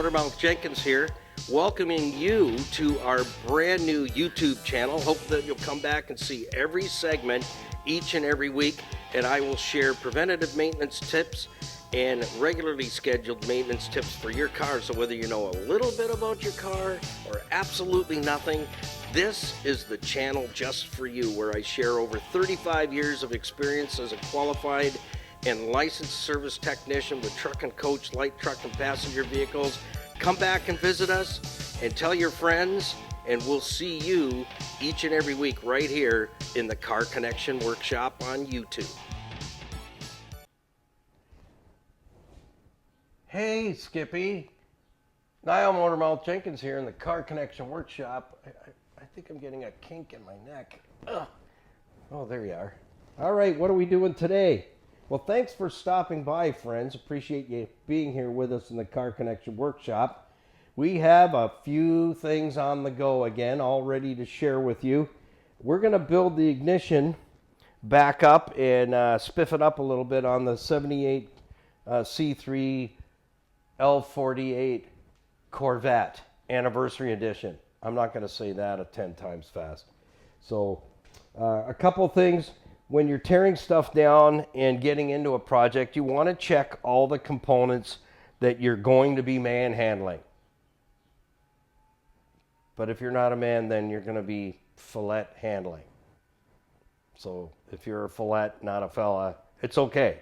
Motormouth Jenkins here, welcoming you to our brand new YouTube channel. Hope that you'll come back and see every segment each and every week, and I will share preventative maintenance tips and regularly scheduled maintenance tips for your car. So whether you know a little bit about your car or absolutely nothing, this is the channel just for you, where I share over 35 years of experience as a qualified and licensed service technician with truck and coach, light truck and passenger vehicles. Come back and visit us and tell your friends, and we'll see you each and every week right here in the Car Connection Workshop on YouTube. Hey, Skippy. Niall Motormouth Jenkins here in the Car Connection Workshop. I think I'm getting a kink in my neck. Ugh. Oh, there you are. All right, what are we doing today? Well, thanks for stopping by, friends. Appreciate you being here with us in the Car Connection Workshop. We have a few things on the go again, all ready to share with you. We're going to build the ignition back up and spiff it up a little bit on the 78 C3 L48 Corvette Anniversary Edition. I'm not going to say that 10 times fast. So a couple things. When you're tearing stuff down and getting into a project, you want to check all the components that you're going to be manhandling. But if you're not a man, then you're going to be fillet handling. So if you're a fillet, not a fella, it's okay.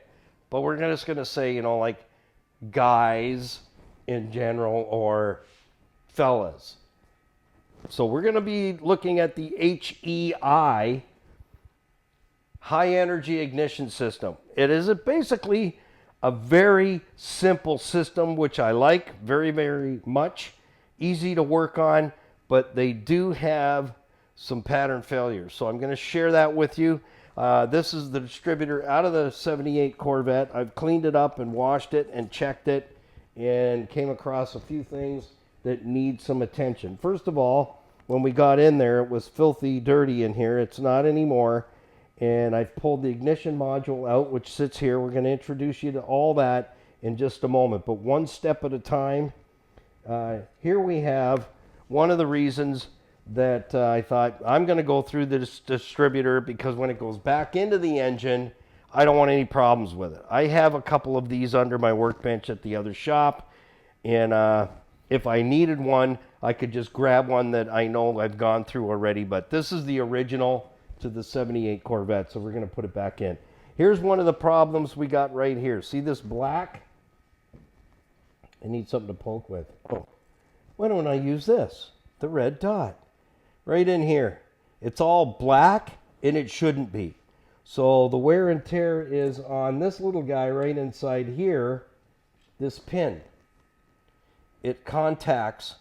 But we're just going to say, like guys in general or fellas. So we're going to be looking at the HEI, High Energy Ignition System. It is basically a very simple system, which I like very, very much. Easy to work on, but they do have some pattern failures. So I'm going to share that with you. This is the distributor out of the 78 Corvette. I've cleaned it up and washed it and checked it and came across a few things that need some attention. First of all, when we got in there, it was filthy dirty in here. It's not anymore. And I've pulled the ignition module out, which sits here. We're going to introduce you to all that in just a moment, but one step at a time. Here we have one of the reasons that I thought I'm going to go through this distributor, because when it goes back into the engine, I don't want any problems with it. I have a couple of these under my workbench at the other shop, and if I needed one, I could just grab one that I know I've gone through already, but this is the original to the 78 Corvette, so we're going to put it back in. Here's one of the problems we got right here. See this black? I need something to poke with. Oh, why don't I use this? The red dot. Right in here. It's all black, and it shouldn't be. So the wear and tear is on this little guy right inside here, this pin. It contacts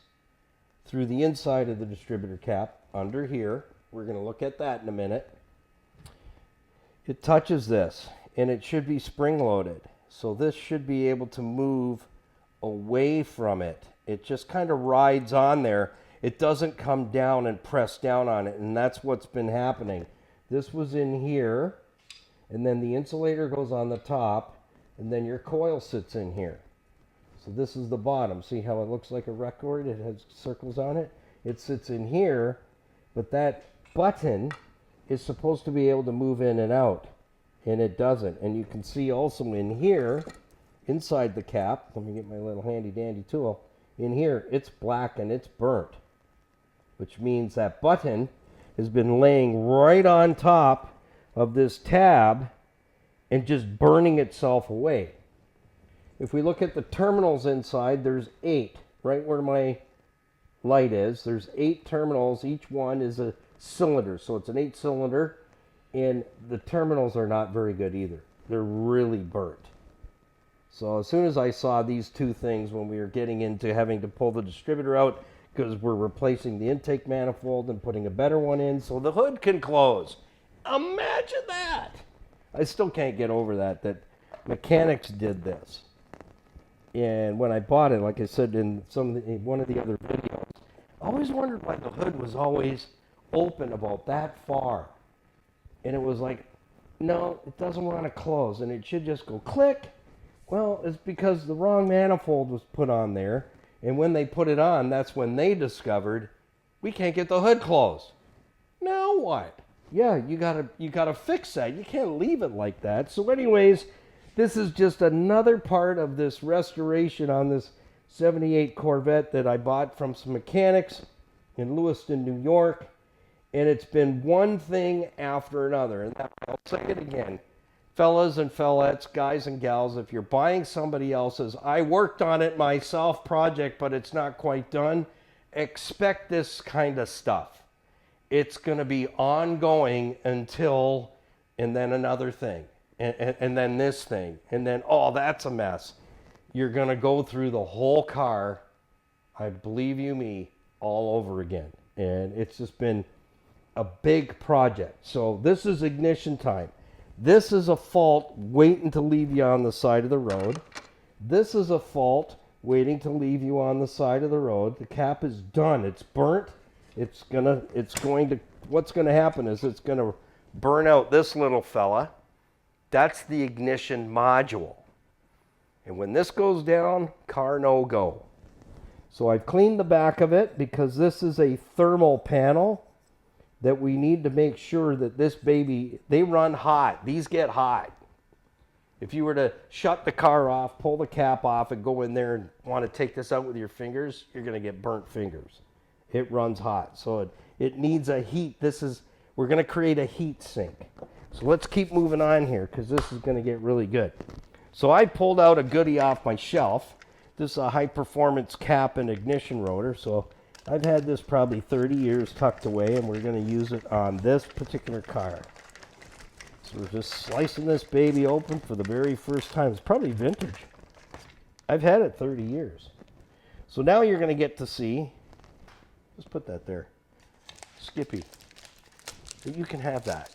through the inside of the distributor cap under here. We're going to look at that in a minute. It touches this, and it should be spring-loaded. So this should be able to move away from it. It just kind of rides on there. It doesn't come down and press down on it, and that's what's been happening. This was in here, and then the insulator goes on the top, and then your coil sits in here. So this is the bottom. See how it looks like a record? It has circles on it. It sits in here, but that button is supposed to be able to move in and out, and it doesn't. And you can see also in here, inside the cap, let me get my little handy dandy tool, in here it's black and it's burnt, which means that button has been laying right on top of this tab and just burning itself away. If we look at the terminals inside, there's 8, right where my light is. There's 8 terminals. Each one is a cylinder, so it's an 8-cylinder, and the terminals are not very good either. They're really burnt. So as soon as I saw these two things when we were getting into having to pull the distributor out, because we're replacing the intake manifold and putting a better one in so the hood can close. Imagine that! I still can't get over that mechanics did this. And when I bought it, like I said in one of the other videos, I always wondered why the hood was always open about that far. And it was like, no, it doesn't want to close, and it should just go click. Well, it's because the wrong manifold was put on there, And when they put it on, that's when they discovered we can't get the hood closed. Now what? Yeah, you gotta fix that. You can't leave it like that. So anyways, this is just another part of this restoration on this 78 Corvette that I bought from some mechanics in Lewiston, New York. And it's been one thing after another. And I'll say it again. Fellas and fellettes, guys and gals, if you're buying somebody else's, I worked on it myself project, but it's not quite done, expect this kind of stuff. It's going to be ongoing until, and then another thing, and then this thing, and then, oh, that's a mess. You're going to go through the whole car, I believe you me, all over again. And it's just been a big project. So this is ignition time. This is a fault waiting to leave you on the side of the road. This is a fault waiting to leave you on the side of the road. The cap is done. It's burnt. What's going to happen is it's going to burn out this little fella. That's the ignition module. And when this goes down, car no go. So I've cleaned the back of it because this is a thermal panel that we need to make sure that this baby, they run hot. These get hot. If you were to shut the car off, pull the cap off, and go in there and want to take this out with your fingers, you're going to get burnt fingers. It runs hot. So it needs a heat. We're going to create a heat sink. So let's keep moving on here because this is going to get really good. So I pulled out a goodie off my shelf. This is a high performance cap and ignition rotor. So I've had this probably 30 years tucked away, and we're going to use it on this particular car. So we're just slicing this baby open for the very first time. It's probably vintage. I've had it 30 years. So now you're going to get to see, just put that there, Skippy. You can have that.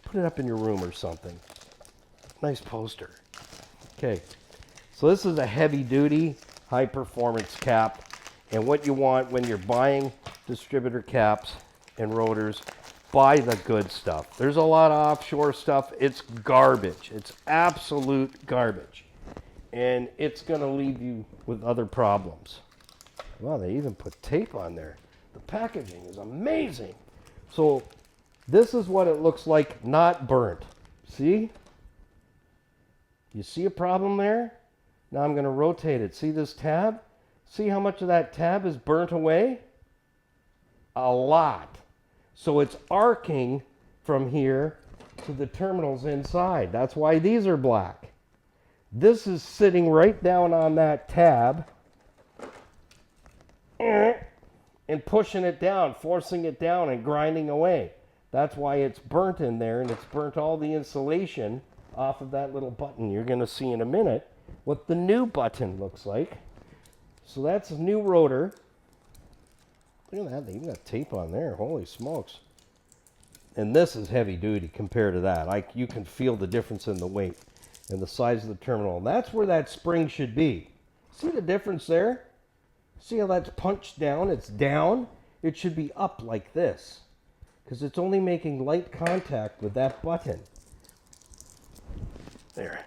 Put it up in your room or something. Nice poster. Okay, so this is a heavy duty, high performance cap. And what you want when you're buying distributor caps and rotors, buy the good stuff. There's a lot of offshore stuff. It's garbage. It's absolute garbage. And it's going to leave you with other problems. Wow, they even put tape on there. The packaging is amazing. So this is what it looks like not burnt. See? You see a problem there? Now I'm going to rotate it. See this tab? See how much of that tab is burnt away? A lot. So it's arcing from here to the terminals inside. That's why these are black. This is sitting right down on that tab and pushing it down, forcing it down and grinding away. That's why it's burnt in there, and it's burnt all the insulation off of that little button. You're going to see in a minute what the new button looks like. So that's a new rotor. Look at that, they even got tape on there. Holy smokes. And this is heavy duty compared to that. You can feel the difference in the weight and the size of the terminal. And that's where that spring should be. See the difference there? See how that's punched down? It's down. It should be up like this because it's only making light contact with that button. There.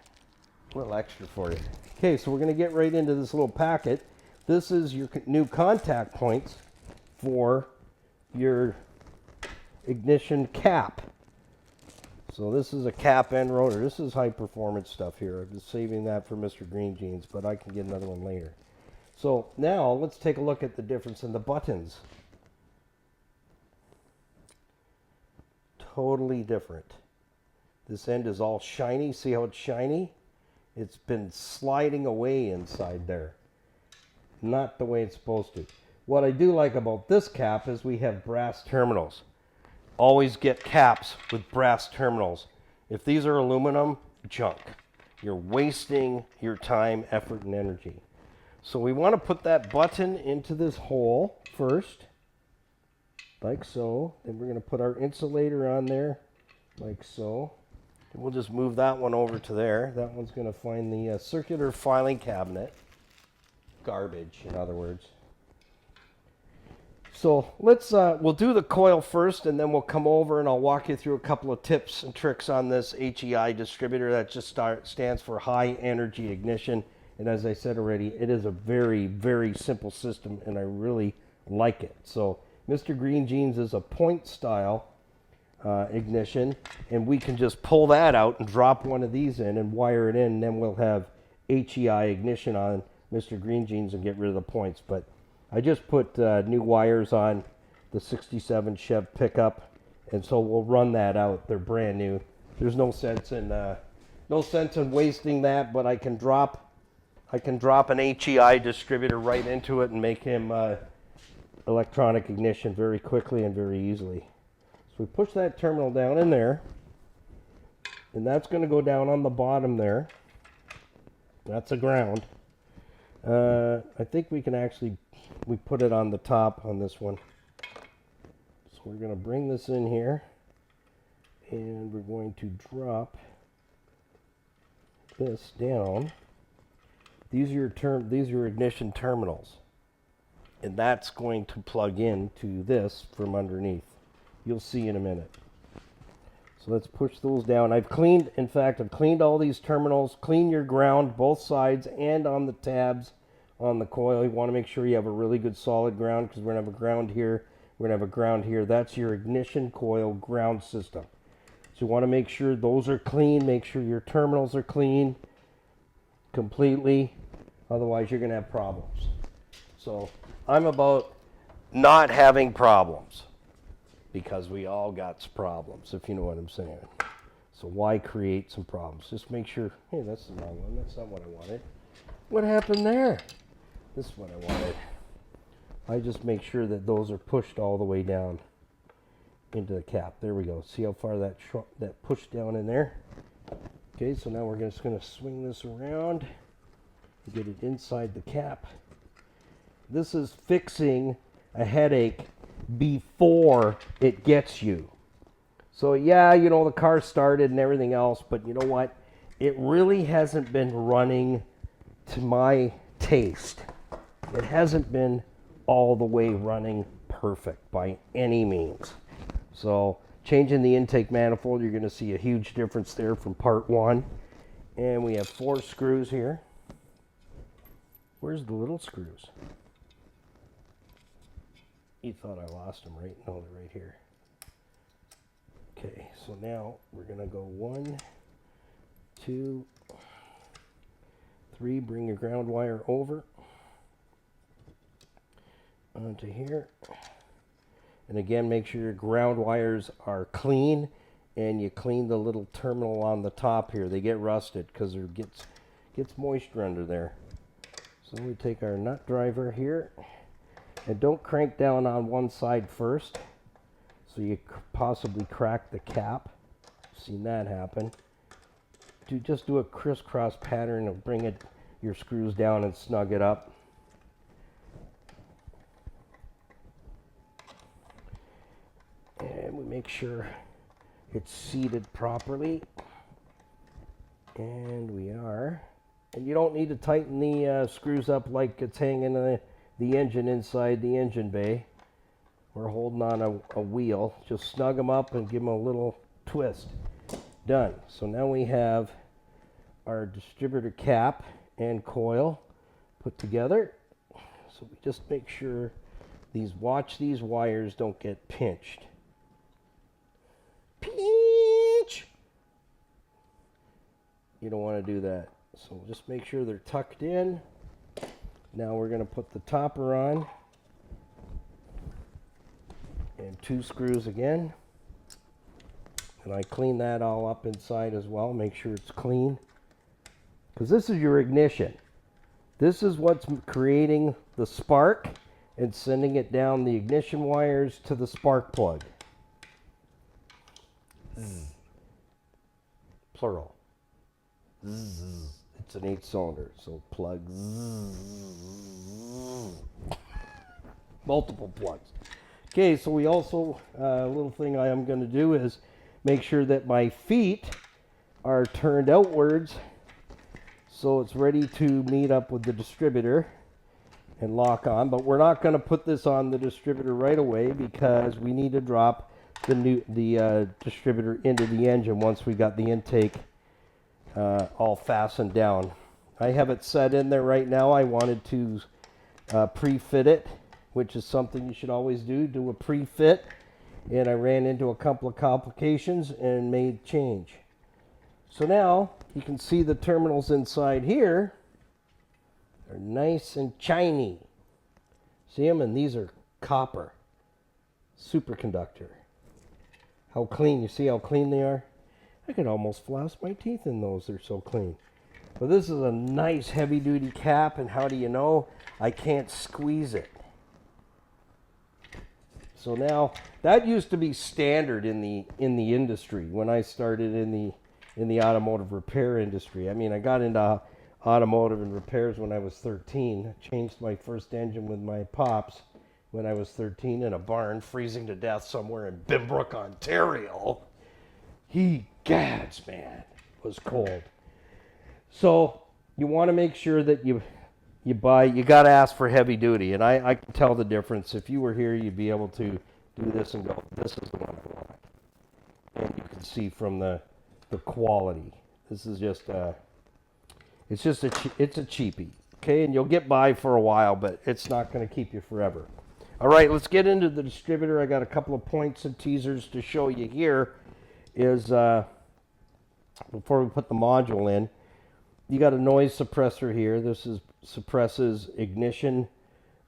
A little extra for you. Okay, so we're going to get right into this little packet. This is your new contact points for your ignition cap. So this is a cap and rotor. This is high performance stuff here. I'm just saving that for Mr. Green Jeans, but I can get another one later. So now let's take a look at the difference in the buttons. Totally different. This end is all shiny. See how it's shiny? It's been sliding away inside there. Not the way it's supposed to. What I do like about this cap is we have brass terminals. Always get caps with brass terminals. If these are aluminum, junk. You're wasting your time, effort, and energy. So we want to put that button into this hole first, like so. Then we're going to put our insulator on there, like so. And we'll just move that one over to there. That one's going to find the circular filing cabinet. Garbage, in other words. So we'll do the coil first, and then we'll come over and I'll walk you through a couple of tips and tricks on this HEI distributor. That just stands for high energy ignition. And as I said already, it is a very, very simple system, and I really like it. So Mr. Green Jeans is a point style ignition, and we can just pull that out and drop one of these in and wire it in, and then we'll have HEI ignition on Mr. Green Jeans and get rid of the points. But I just put new wires on the 67 Chev pickup, and so we'll run that out. They're brand new. There's no sense in wasting that, but I can drop an HEI distributor right into it and make him electronic ignition very quickly and very easily. So we push that terminal down in there, and that's going to go down on the bottom there. That's a ground. I think we can actually, we put it on the top on this one. So we're going to bring this in here, and we're going to drop this down. These are your ignition terminals, and that's going to plug into this from underneath. You'll see in a minute. So let's push those down. I've cleaned all these terminals. Clean your ground, both sides and on the tabs on the coil. You want to make sure you have a really good solid ground, because we're going to have a ground here. We're going to have a ground here. That's your ignition coil ground system. So you want to make sure those are clean. Make sure your terminals are clean completely. Otherwise, you're going to have problems. So I'm about not having problems, because we all got problems, if you know what I'm saying. So why create some problems? Just make sure, hey, that's the wrong one. That's not what I wanted. What happened there? This is what I wanted. I just make sure that those are pushed all the way down into the cap. There we go. See how far that pushed down in there? Okay, so now we're just going to swing this around and get it inside the cap. This is fixing a headache before it gets you. So yeah, you know, the car started and everything else, but you know what? It really hasn't been running to my taste. It hasn't been all the way running perfect by any means. So changing the intake manifold, you're going to see a huge difference there from part one. And we have 4 screws here. Where's the little screws? You thought I lost them, right? No, they're right here. Okay, so now we're going to go 1, 2, 3. Bring your ground wire over onto here. And again, make sure your ground wires are clean, and you clean the little terminal on the top here. They get rusted because there gets moisture under there. So we take our nut driver here, and don't crank down on one side first, so you possibly crack the cap. Seen that happen. Just do a crisscross pattern and bring your screws down and snug it up. And we make sure it's seated properly. And we are. And you don't need to tighten the screws up like it's hanging the engine inside the engine bay. We're holding on a wheel. Just snug them up and give them a little twist. Done. So now we have our distributor cap and coil put together. So we just make sure watch these wires don't get pinched. Pinch! You don't want to do that. So just make sure they're tucked in. Now we're going to put the topper on. And 2 screws again. And I clean that all up inside as well. Make sure it's clean. Because this is your ignition. This is what's creating the spark and sending it down the ignition wires to the spark plug. Plural. It's an 8-cylinder, so plug. Multiple plugs. Okay, so we also, a little thing I am going to do is make sure that my feet are turned outwards so it's ready to meet up with the distributor and lock on. But we're not going to put this on the distributor right away because we need to drop the distributor into the engine once we got the intake all fastened down I have it set in there right now. I wanted to pre-fit it, which is something you should always do a pre-fit. And I ran into a couple of complications and made change. So now you can see the terminals inside here are nice and shiny. See them? And these are copper superconductor. How clean, you see how clean they are? I could almost floss my teeth in those, they're so clean. But this is a nice heavy duty cap, and how do you know? I can't squeeze it. So now, that used to be standard in the industry when I started in the automotive repair industry. I mean, I got into automotive and repairs when I was 13. I changed my first engine with my pops when I was 13 in a barn, freezing to death somewhere in Bimbrook, Ontario. Gads, man, it was cold. So you want to make sure that you got to ask for heavy duty. And I can tell the difference. If you were here, you'd be able to do this and go, this is the one I want. And you can see from the quality. This is just it's a cheapie. Okay, and you'll get by for a while, but it's not going to keep you forever. All right, let's get into the distributor. I got a couple of points and teasers to show you here. Before we put the module in, you got a noise suppressor here. This suppresses ignition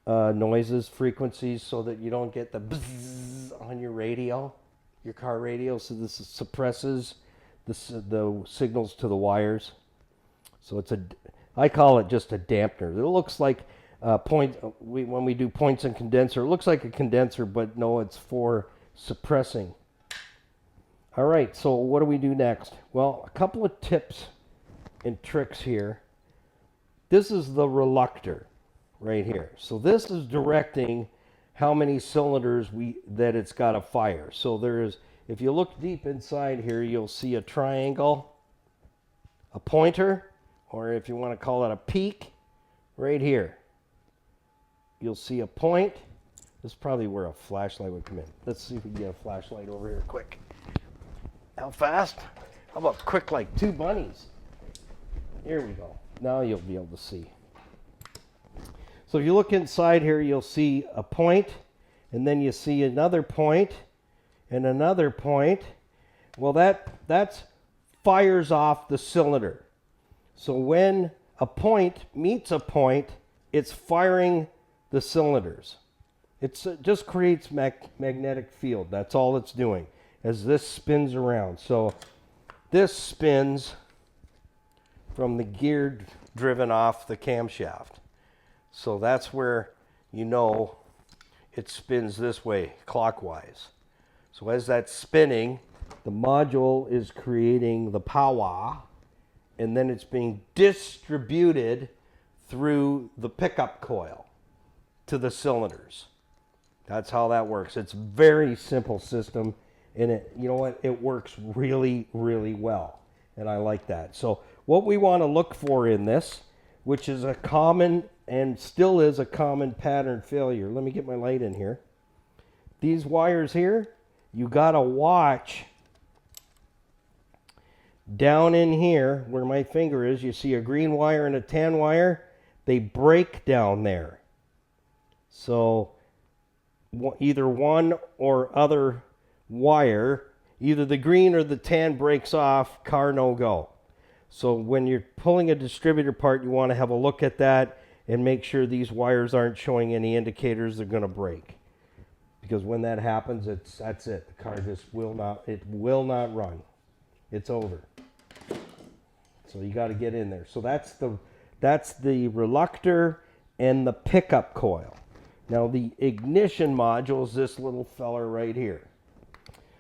noises, frequencies, so that you don't get the bzzz on your radio, your car radio. So this suppresses the signals to the wires. So I call it just a dampener. It looks like when we do points and condenser, it looks like a condenser, but no, it's for suppressing. All right, so what do we do next? Well, a couple of tips and tricks here. This is the reluctor right here. So this is directing how many cylinders that it's got to fire. So if you look deep inside here, you'll see a triangle, a pointer, or if you want to call it a peak, right here. You'll see a point. This is probably where a flashlight would come in. Let's see if we can get a flashlight over here quick. How fast? How about quick like 2 bunnies? Here we go. Now you'll be able to see. So if you look inside here, you'll see a point, and then you see another point, and another point. Well, that's fires off the cylinder. So when a point meets a point, it's firing the cylinders. It just creates magnetic field. That's all it's doing as this spins around. So this spins from the gear driven off the camshaft. So that's where you know it spins this way, clockwise. So as that's spinning, the module is creating the power, and then it's being distributed through the pickup coil to the cylinders. That's how that works. It's a very simple system, and it works really, really well, and I like that. So what we want to look for in this, which is a common and still is a common pattern failure. Let me get my light in here. These wires here, you got to watch down in here where my finger is. You see a green wire and a tan wire. They break down there. So either one or other wire, either the green or the tan breaks off, car no go. So when you're pulling a distributor part, you want to have a look at that and make sure these wires aren't showing any indicators they're going to break. Because when that happens, that's it. The car just will not run. It's over. So you got to get in there. So that's the reluctor and the pickup coil. Now the ignition module is this little feller right here.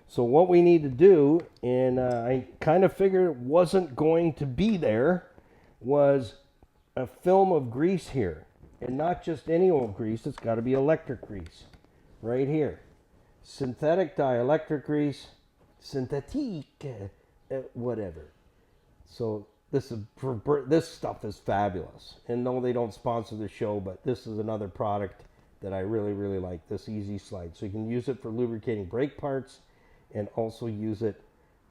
So what we need to do, and I kind of figured it wasn't going to be there, was a film of grease here. And not just any old grease, it's got to be electric grease. Right here. Synthetic dielectric grease, synthetique, whatever. So this stuff is fabulous. And no, they don't sponsor the show, but this is another product that I really, really like, this Easy Slide. So you can use it for lubricating brake parts and also use it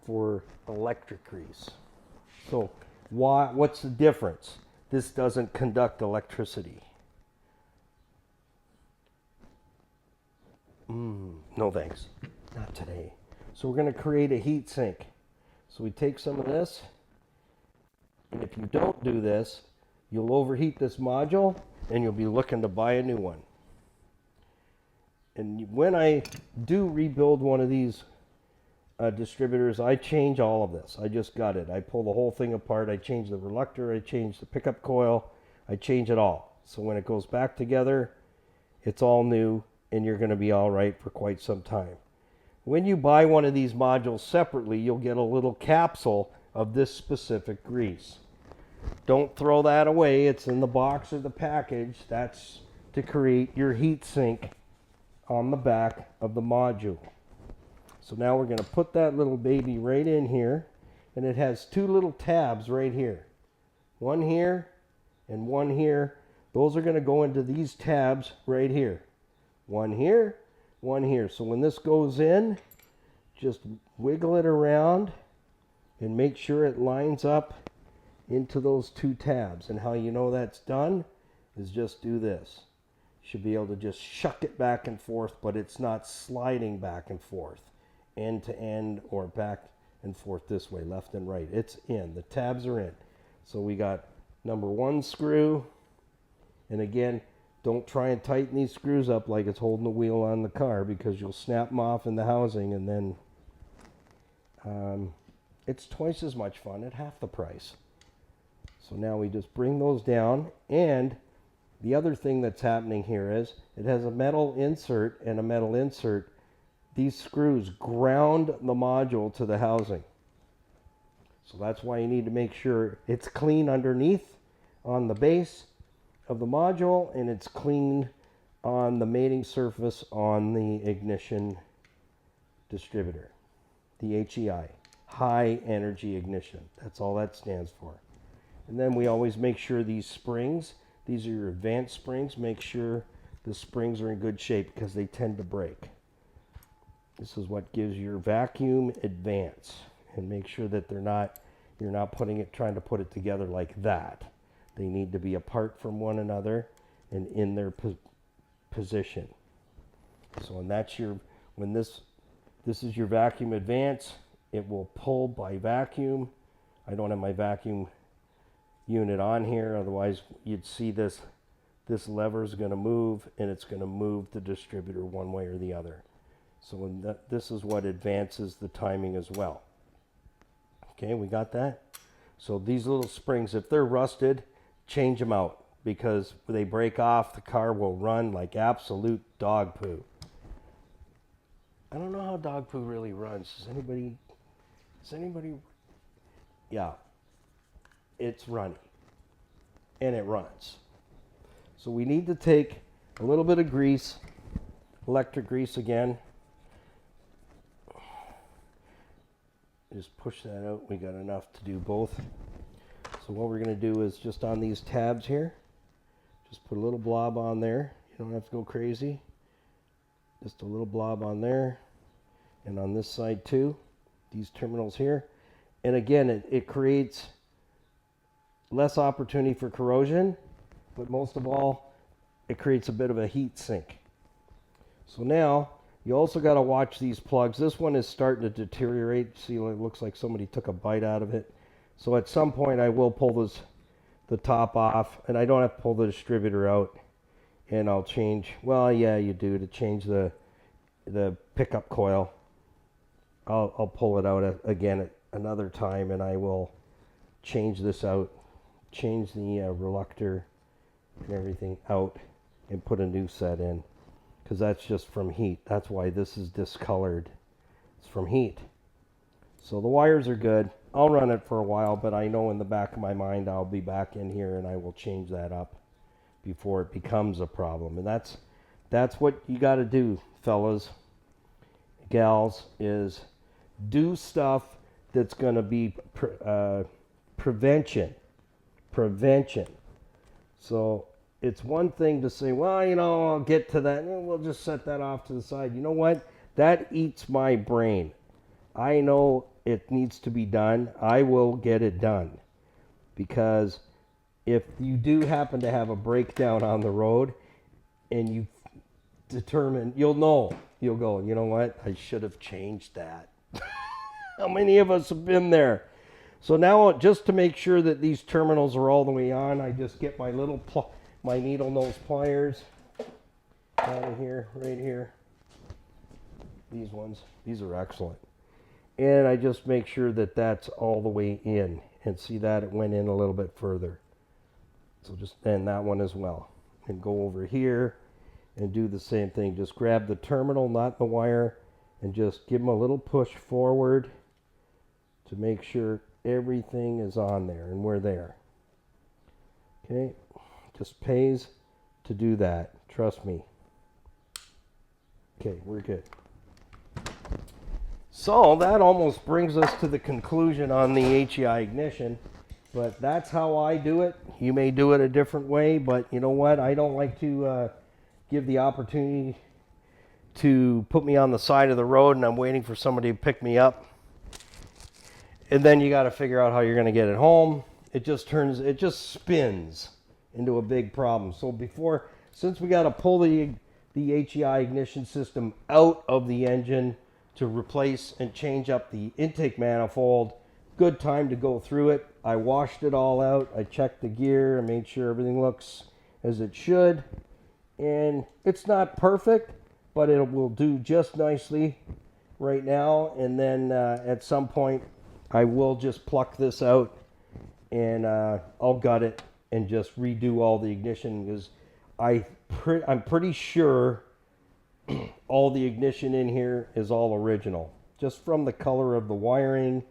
for electric grease. So what's the difference? this doesn't conduct electricity. No thanks, not today. So we're going to create a heat sink. So we take some of this, and if you don't do this, you'll overheat this module, and you'll be looking to buy a new one. And when I do rebuild one of these distributors, I change all of this. I just got it. I pull the whole thing apart. I change the reluctor. I change the pickup coil. I change it all. So when it goes back together, it's all new, and you're going to be all right for quite some time. When you buy one of these modules separately, you'll get a little capsule of this specific grease. Don't throw that away. It's in the box or the package. That's to create your heat sink on the back of the module. So now we're going to put that little baby right in here, and it has two little tabs right here. One here and one here. Those are going to go into these tabs right here. One here, one here. So when this goes in, just wiggle it around and make sure it lines up into those two tabs. And how you know that's done is just do this. You should be able to just shuck it back and forth, but it's not sliding back and forth, end to end or back and forth this way, left and right. It's in. The tabs are in. So we got number one screw. And again, don't try and tighten these screws up like it's holding the wheel on the car, because you'll snap them off in the housing, and then it's twice as much fun at half the price. So now we just bring those down, and the other thing that's happening here is it has a metal insert and a metal insert. These screws ground the module to the housing. So that's why you need to make sure it's clean underneath on the base of the module, and it's clean on the mating surface on the ignition distributor, the HEI, high energy ignition. That's all that stands for. And then we always make sure these springs, these are your advanced springs, make sure the springs are in good shape because they tend to break. This is what gives your vacuum advance, and make sure that you're not trying to put it together like that. They need to be apart from one another and in their position. So, and that's when this is your vacuum advance, it will pull by vacuum. I don't have my vacuum unit on here, otherwise you'd see this lever is going to move, and it's going to move the distributor one way or the other. So this is what advances the timing as well. Okay, we got that? So these little springs, if they're rusted, change them out, because when they break off, the car will run like absolute dog poo. I don't know how dog poo really runs. Does anybody? Yeah, it's runny, and it runs. So we need to take a little bit of grease, electric grease again. Just push that out. We got enough to do both. So what we're going to do is just on these tabs here, just put a little blob on there. You don't have to go crazy. Just a little blob on there. And on this side too, these terminals here. And again, it creates less opportunity for corrosion, but most of all, it creates a bit of a heat sink. So now, you also got to watch these plugs. This one is starting to deteriorate. See, it looks like somebody took a bite out of it. So at some point I will pull the top off, and I don't have to pull the distributor out, and I'll change, well, yeah, you do, to change the pickup coil. I'll pull it out again at another time, and I will change this out, change the reluctor and everything out, and put a new set in, because that's just from heat. That's why this is discolored. It's from heat. So the wires are good. I'll run it for a while, but I know in the back of my mind I'll be back in here, and I will change that up before it becomes a problem. And that's what you got to do, fellas, gals, is do stuff that's going to be prevention. So it's one thing to say, well, I'll get to that, and we'll just set that off to the side. You know what? That eats my brain. I know it needs to be done. I will get it done, because if you do happen to have a breakdown on the road and you determine, you'll know, you'll go, you know what, I should have changed that. How many of us have been there? So now, just to make sure that these terminals are all the way on, I just get my little my needle nose pliers out of here, right here. These ones, these are excellent. And I just make sure that that's all the way in, and see that it went in a little bit further. So just, and that one as well. And go over here and do the same thing. Just grab the terminal, not the wire, and just give them a little push forward to make sure everything is on there, and we're there. Okay, just pays to do that, trust me. Okay, we're good. So that almost brings us to the conclusion on the HEI ignition, but that's how I do it. You may do it a different way, but you know what, I don't like to give the opportunity to put me on the side of the road and I'm waiting for somebody to pick me up. And then you got to figure out how you're going to get it home. It just spins into a big problem. So since we got to pull the HEI ignition system out of the engine to replace and change up the intake manifold, good time to go through it. I washed it all out. I checked the gear. I made sure everything looks as it should. And it's not perfect, but it will do just nicely right now. And then at some point, I will just pluck this out and I'll gut it and just redo all the ignition, because I'm pretty sure all the ignition in here is all original. Just from the color of the wiring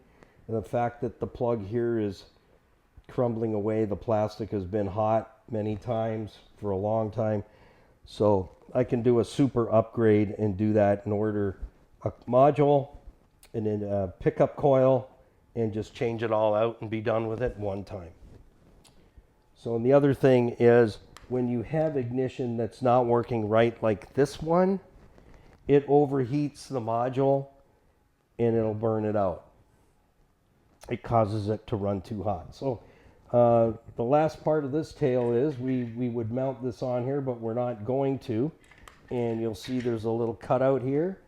and the fact that the plug here is crumbling away. The plastic has been hot many times for a long time. So I can do a super upgrade and do that and order a module and then a pickup coil and just change it all out and be done with it one time. So, and the other thing is, when you have ignition that's not working right, like this one, it overheats the module and it'll burn it out. It causes it to run too hot. So the last part of this tail is we would mount this on here, but we're not going to. And you'll see there's a little cutout here,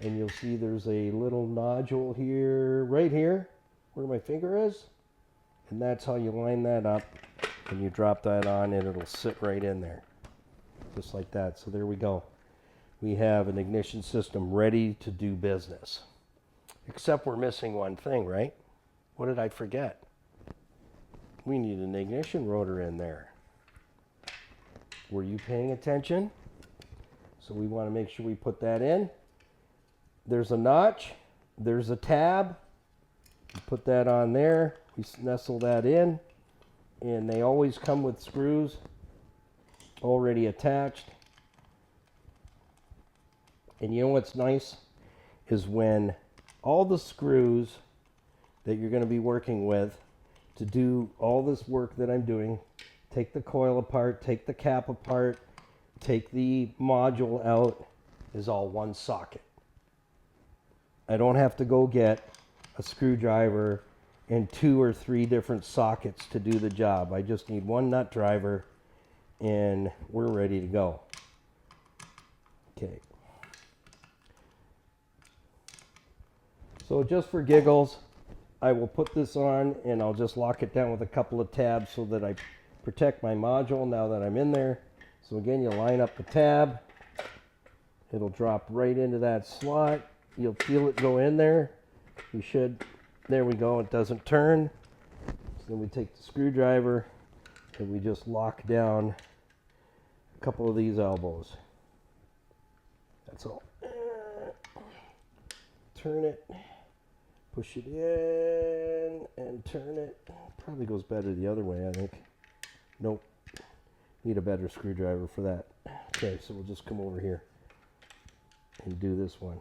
and you'll see there's a little nodule here, right here, where my finger is. And that's how you line that up, and you drop that on and it'll sit right in there, just like that. So there we go. We have an ignition system ready to do business. Except we're missing one thing, right? What did I forget? We need an ignition rotor in there. Were you paying attention? So we want to make sure we put that in. There's a notch. There's a tab. You put that on there. We nestle that in. And they always come with screws already attached. And you know what's nice is when all the screws that you're going to be working with to do all this work that I'm doing, take the coil apart, take the cap apart, take the module out, is all one socket. I don't have to go get a screwdriver and 2 or 3 different sockets to do the job. I just need one nut driver and we're ready to go. Okay. So just for giggles, I will put this on and I'll just lock it down with a couple of tabs so that I protect my module now that I'm in there. So again, you line up the tab. It'll drop right into that slot. You'll feel it go in there. You should. There we go. It doesn't turn. So then we take the screwdriver and we just lock down a couple of these elbows. That's all. Turn it. Push it in and turn it. Probably goes better the other way, I think. Nope. Need a better screwdriver for that. Okay, so we'll just come over here and do this one.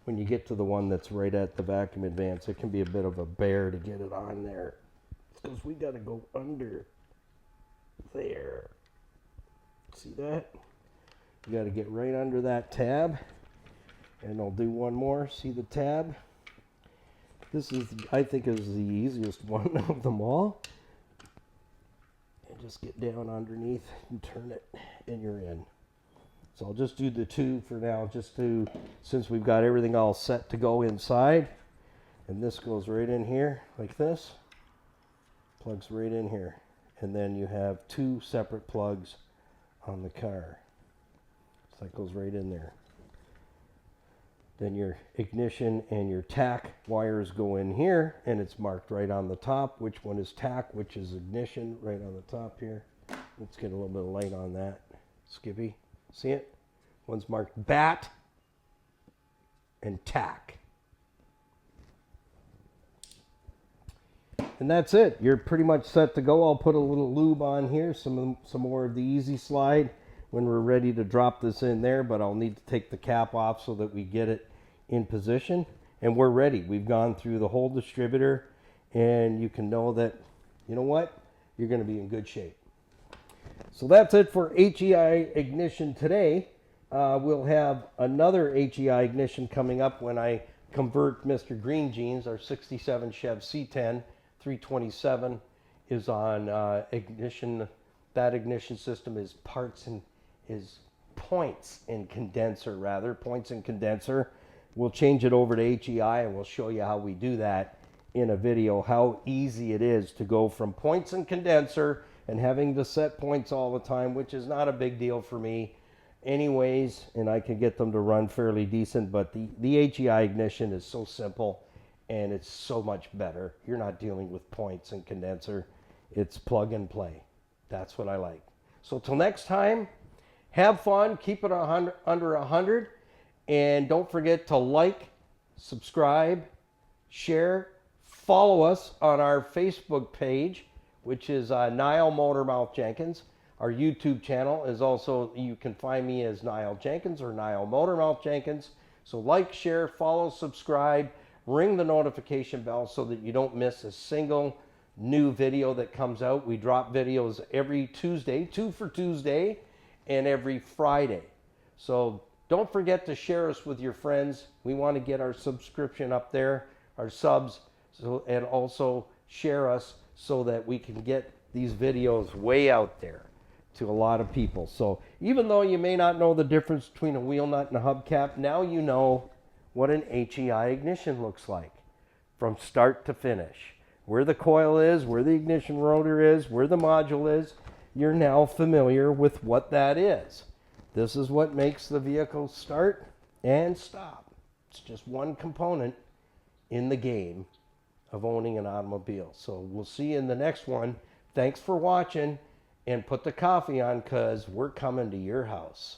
When you get to the one that's right at the vacuum advance, it can be a bit of a bear to get it on there, because we got to go under there. See that? You got to get right under that tab. And I'll do one more. See the tab? This is, I think, is the easiest one of them all. just get down underneath and turn it, and you're in. So I'll just do the 2 for now, since we've got everything all set to go inside. And this goes right in here like this, plugs right in here. And then you have 2 separate plugs on the car. So that goes right in there. Then your ignition and your tach wires go in here, and it's marked right on the top which one is tach, which is ignition, right on the top here. Let's get a little bit of light on that, Skippy. See it? One's marked BAT and tach. And that's it. You're pretty much set to go. I'll put a little lube on here, some more of the Easy Slide when we're ready to drop this in there, but I'll need to take the cap off so that we get it in position. And we're ready. We've gone through the whole distributor, and you can know that, you know what? You're going to be in good shape. So that's it for HEI ignition today. We'll have another HEI ignition coming up when I convert Mr. Green Jeans, our 67 Chev C10 327 is on ignition. That ignition system is points and condenser. We'll change it over to HEI, and we'll show you how we do that in a video, how easy it is to go from points and condenser and having to set points all the time, which is not a big deal for me anyways, and I can get them to run fairly decent. But the HEI ignition is so simple, and it's so much better. You're not dealing with points and condenser. It's plug and play. That's what I like. So till next time, have fun, keep it under 100, and don't forget to like, subscribe, share, follow us on our Facebook page, which is Niall Motormouth Jenkins. Our YouTube channel is also, you can find me as Niall Jenkins or Niall Motormouth Jenkins. So like, share, follow, subscribe, ring the notification bell so that you don't miss a single new video that comes out. We drop videos every Tuesday, 2 for Tuesday, and every Friday. So don't forget to share us with your friends. We want to get our subscription up there, our subs, and also share us so that we can get these videos way out there to a lot of people. So even though you may not know the difference between a wheel nut and a hubcap, now you know what an HEI ignition looks like from start to finish. Where the coil is, where the ignition rotor is, where the module is, you're now familiar with what that is. This is what makes the vehicle start and stop. It's just one component in the game of owning an automobile. So we'll see you in the next one. Thanks for watching, and put the coffee on, because we're coming to your house.